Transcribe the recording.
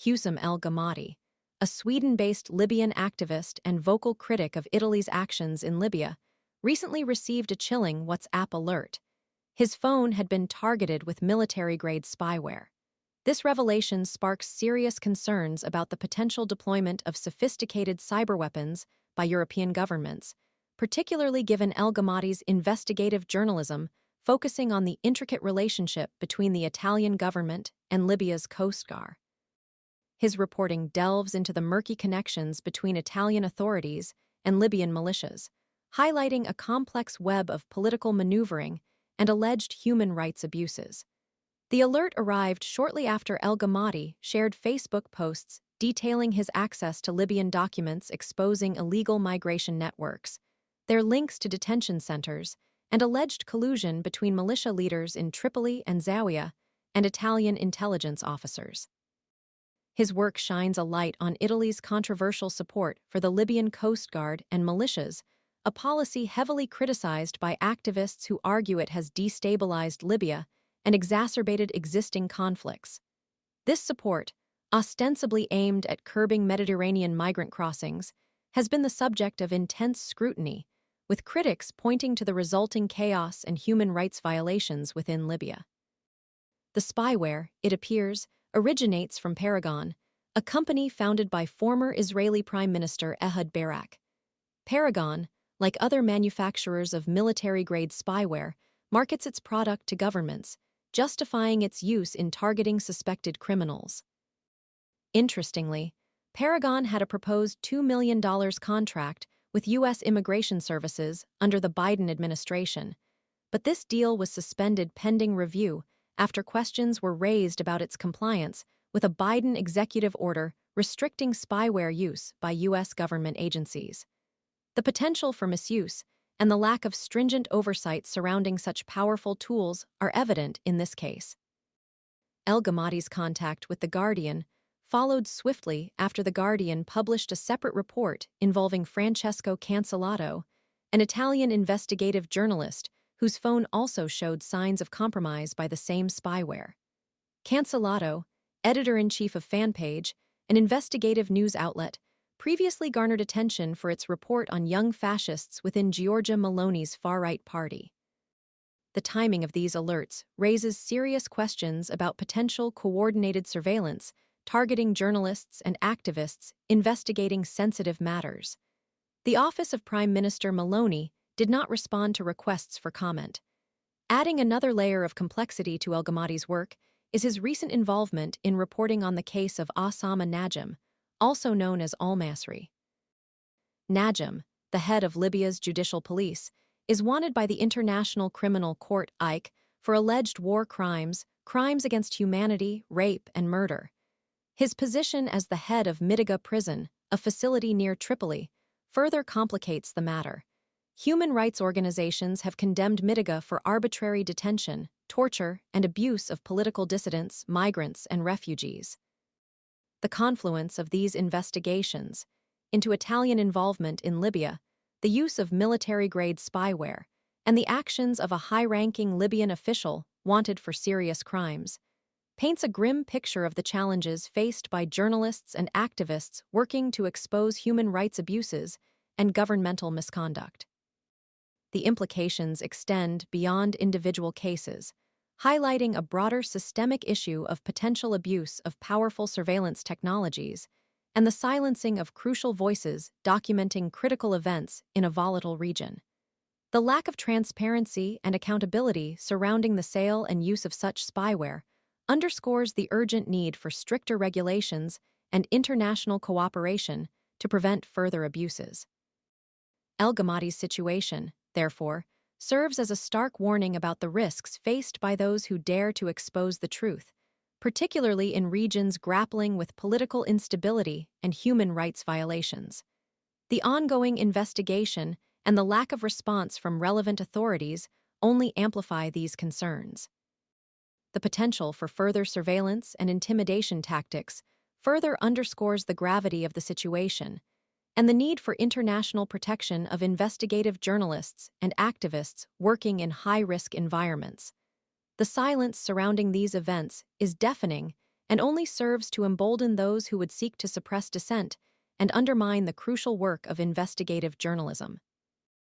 Husam el-Gomati, a Sweden-based Libyan activist and vocal critic of Italy's actions in Libya, recently received a chilling WhatsApp alert. His phone had been targeted with military-grade spyware. This revelation sparks serious concerns about the potential deployment of sophisticated cyberweapons by European governments, particularly given el-Gomati's investigative journalism focusing on the intricate relationship between the Italian government and Libya's Coast Guard. His reporting delves into the murky connections between Italian authorities and Libyan militias, highlighting a complex web of political maneuvering and alleged human rights abuses. The alert arrived shortly after el-Gomati shared Facebook posts detailing his access to Libyan documents exposing illegal migration networks, their links to detention centers, and alleged collusion between militia leaders in Tripoli and Zawiya and Italian intelligence officers. His work shines a light on Italy's controversial support for the Libyan Coast Guard and militias, a policy heavily criticized by activists who argue it has destabilized Libya and exacerbated existing conflicts. This support, ostensibly aimed at curbing Mediterranean migrant crossings, has been the subject of intense scrutiny, with critics pointing to the resulting chaos and human rights violations within Libya. The spyware, it appears, originates from Paragon, a company founded by former Israeli Prime Minister Ehud Barak. Paragon, like other manufacturers of military-grade spyware, markets its product to governments, justifying its use in targeting suspected criminals. Interestingly, Paragon had a proposed $2 million contract with U.S. Immigration Services under the Biden administration, but this deal was suspended pending review after questions were raised about its compliance with a Biden executive order restricting spyware use by U.S. government agencies. The potential for misuse and the lack of stringent oversight surrounding such powerful tools are evident in this case. El-Gomati's contact with The Guardian followed swiftly after The Guardian published a separate report involving Francesco Cancellato, an Italian investigative journalist whose phone also showed signs of compromise by the same spyware. Cancellato, editor-in-chief of Fanpage, an investigative news outlet, previously garnered attention for its report on young fascists within Giorgia Meloni's far-right party. The timing of these alerts raises serious questions about potential coordinated surveillance targeting journalists and activists investigating sensitive matters. The Office of Prime Minister Meloni did not respond to requests for comment. Adding another layer of complexity to el-Gomati's work is his recent involvement in reporting on the case of Osama Najim, also known as al-Masri. Najim, the head of Libya's judicial police, is wanted by the International Criminal Court (ICC) for alleged war crimes, crimes against humanity, rape, and murder. His position as the head of Mitiga prison, a facility near Tripoli, further complicates the matter. Human rights organizations have condemned Mitiga for arbitrary detention, torture, and abuse of political dissidents, migrants, and refugees. The confluence of these investigations into Italian involvement in Libya, the use of military-grade spyware, and the actions of a high-ranking Libyan official wanted for serious crimes, paints a grim picture of the challenges faced by journalists and activists working to expose human rights abuses and governmental misconduct. The implications extend beyond individual cases, highlighting a broader systemic issue of potential abuse of powerful surveillance technologies and the silencing of crucial voices documenting critical events in a volatile region. The lack of transparency and accountability surrounding the sale and use of such spyware underscores the urgent need for stricter regulations and international cooperation to prevent further abuses. El-Gomati's situation, therefore, serves as a stark warning about the risks faced by those who dare to expose the truth, particularly in regions grappling with political instability and human rights violations. The ongoing investigation and the lack of response from relevant authorities only amplify these concerns. The potential for further surveillance and intimidation tactics further underscores the gravity of the situation and the need for international protection of investigative journalists and activists working in high-risk environments. The silence surrounding these events is deafening and only serves to embolden those who would seek to suppress dissent and undermine the crucial work of investigative journalism.